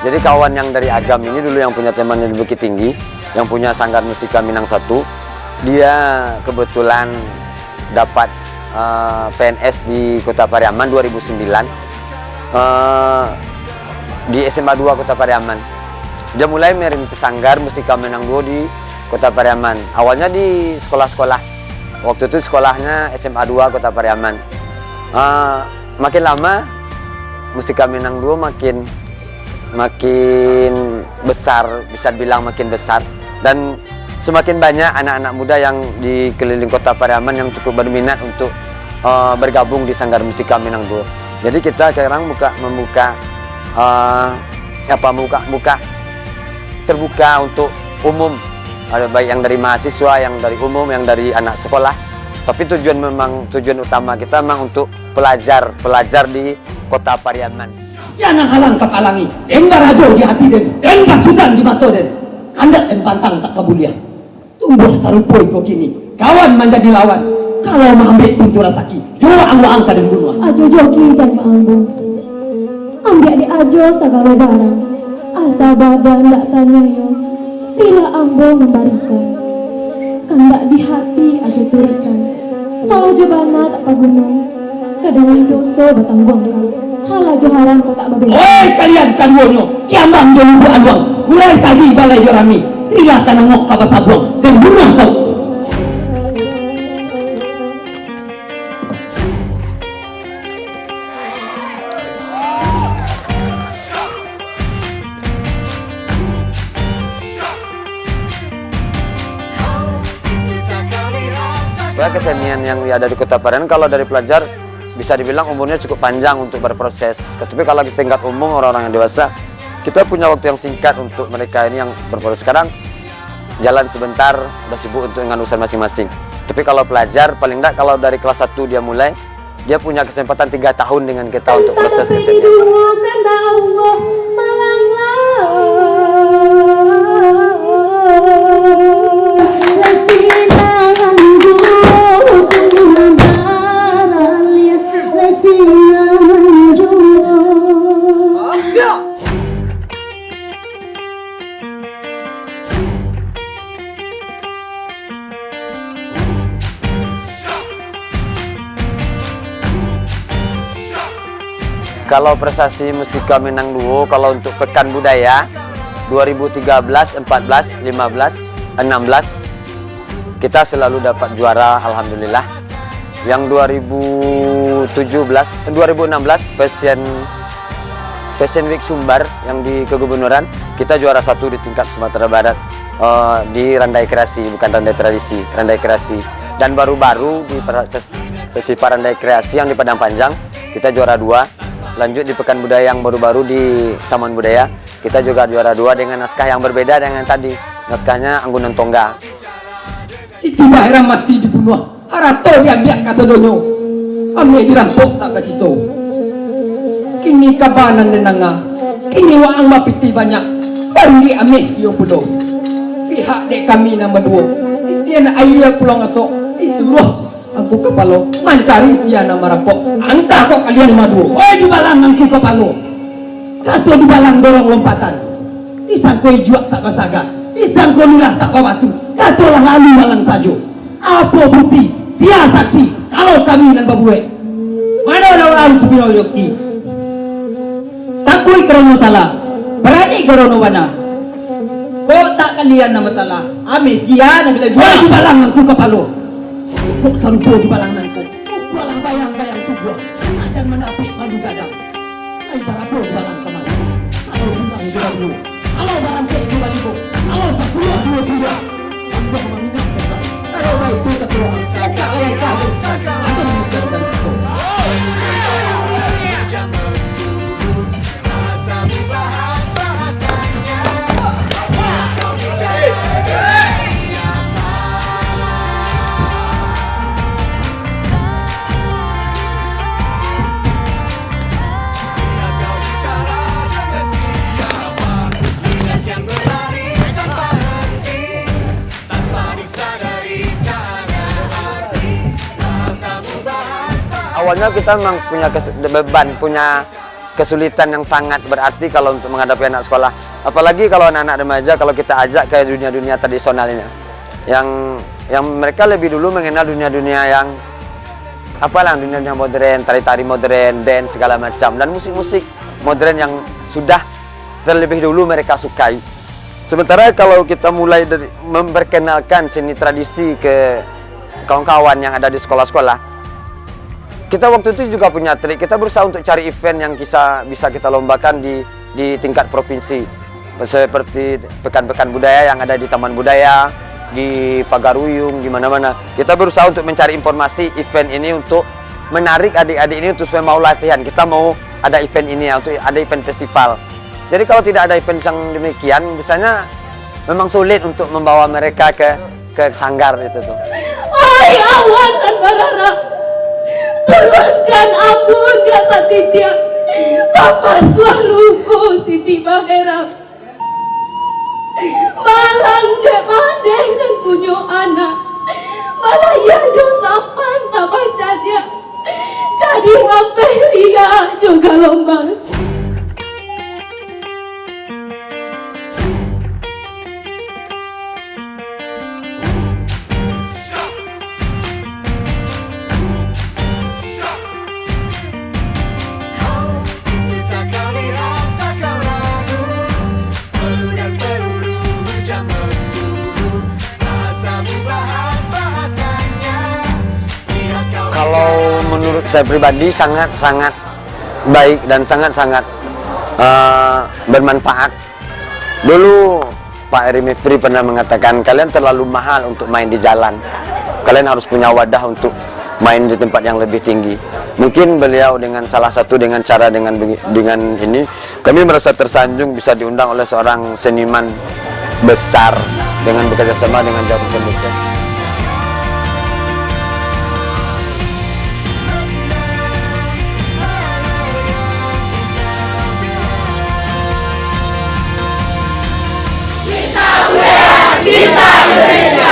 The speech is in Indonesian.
Jadi kawan yang dari Agam ini dulu yang punya teman di Bukit Tinggi, yang punya Sanggar Mustika Minang 1, dia kebetulan dapat PNS di Kota Pariaman 2009, di SMA 2 Kota Pariaman. Dia mulai merintis Sanggar Mustika Minang 2 di Kota Pariaman. Awalnya di sekolah-sekolah. Waktu itu sekolahnya SMA 2 Kota Pariaman. Makin lama Mustika Minang 2 makin besar, bisa dibilang makin besar, dan semakin banyak anak-anak muda yang di keliling Kota Pariaman yang cukup berminat untuk bergabung di Sanggar Mustika Minang 2. Jadi kita sekarang terbuka untuk umum, ada baik yang dari mahasiswa, yang dari umum, yang dari anak sekolah. Tapi tujuan utama kita memang untuk pelajar di Kota Pariaman. Jangan halang kapalangi, den barajo di hati den pasukan di mata den, kandak den pantang tak kabulia. Tumbuh sarupoi kau kini, kawan menjadi lawan. Kalau mengambil puntura saki, coba anggo angka dan bunuh. Ajo joki jangan ambo, ambil di ajo segala barang. Asa badan tak tanya yo, bila ambo membarikan, kandak di hati ajo turikan. Salah jebana tak pagunung, kadang dosa batangguangkan. Hala joharan kau tak babel. Oi kalian kaduonyo, kiambang dulu aluang, kurai kaji balai jorami, terilah tanangok kabasabuang dan bunuh kau. Kesenian yang ada di Kota Pariaman, kalau dari pelajar bisa dibilang umurnya cukup panjang untuk berproses. Tapi kalau di tingkat umum, orang-orang yang dewasa, kita punya waktu yang singkat untuk mereka ini yang berproses. Sekarang jalan sebentar, udah sibuk untuk dengan urusan masing-masing. Tapi kalau pelajar, paling enggak kalau dari kelas 1 dia mulai, dia punya kesempatan 3 tahun dengan kita untuk proses kesenian. Kalau prestasi Mustika Minang 2, kalau untuk Pekan Budaya 2013, 14, 15, 16, kita selalu dapat juara, alhamdulillah. Yang 2016 Fashion Week Sumbar yang di Kegubernuran, kita juara 1 di tingkat Sumatera Barat, di Randai Kreasi, bukan Randai Tradisi, Randai Kreasi. Dan baru-baru di Festival Randai Kreasi yang di Padang Panjang, kita juara 2. Lanjut di Pekan Budaya yang baru-baru di Taman Budaya, kita juga juara 2 dengan naskah yang berbeda dengan tadi. Naskahnya Anggunan Tongga. Siti daerah mati dibunuh, harato yang biak kasadonyo, ame dirampok tak kasiso. Kini kabanan nenanga, kini waang mapiti banyak, bandi ame yo pudo. Pihak dek kami nama 2, itian ayah pulang asok, disuruh aku kepalo mancari siana marampok. Angka kok kalian madu. Oi di balang angku kepalo. Kato di balang dorong lompatan. Isang koi juak tak masaga. Isang koi lulah tak bawatu. Kato lah lalu balang sajo. Apa bukti? Sia saksi kalau kami dan babuwe. Mana orang-orang sepino yukti? Takui kerono salah. Berani kerono wana. Kok tak kalian na masalah? Ame sia na bila jual. Oi di balang angku kepalo. Kok sarupo di balang nangko, balang bayang-bayang tubuh, akan menapik madu gadang. Ay barapo di balang kemas, kalau bintang dulu, kalau barang cek dua ribu, kalau 10-22, untuk meminang besar. Kalau baik itu ketua, kalau yang sahur, atau mengucapkan itu. Awalnya kita memang punya beban, punya kesulitan yang sangat berarti kalau untuk menghadapi anak sekolah. Apalagi kalau anak-anak remaja, kalau kita ajak ke dunia-dunia tradisionalnya, yang mereka lebih dulu mengenal dunia-dunia yang apalah, dunia-dunia modern, tari-tari modern, dance segala macam, dan musik-musik modern yang sudah terlebih dulu mereka sukai. Sementara kalau kita mulai dari memperkenalkan seni tradisi ke kawan-kawan yang ada di sekolah-sekolah, kita waktu itu juga punya trik. Kita berusaha untuk cari event yang bisa kita lombakan di tingkat provinsi, seperti pekan-pekan budaya yang ada di Taman Budaya, di Pagaruyung, di mana-mana. Kita berusaha untuk mencari informasi event ini untuk menarik adik-adik ini untuk supaya mau latihan. Kita mau ada event ini ya, untuk ada event festival. Jadi kalau tidak ada event yang demikian, biasanya memang sulit untuk membawa mereka ke sanggar itu tuh. Hai awan dan barara, turunkan ampun kata Titian, Bapak Swaluku Siti Bahera, malang dek madeng dan punya anak, malah ya jo sapan tak bacanya, tadi hampir ria juga lomba. Kalau menurut saya pribadi sangat-sangat baik dan sangat-sangat bermanfaat. Dulu Pak Eri Mifri pernah mengatakan, kalian terlalu mahal untuk main di jalan. Kalian harus punya wadah untuk main di tempat yang lebih tinggi. Mungkin beliau dengan salah satu dengan cara dengan ini, kami merasa tersanjung bisa diundang oleh seorang seniman besar dengan bekerjasama dengan Jarum Production. Terima kasih.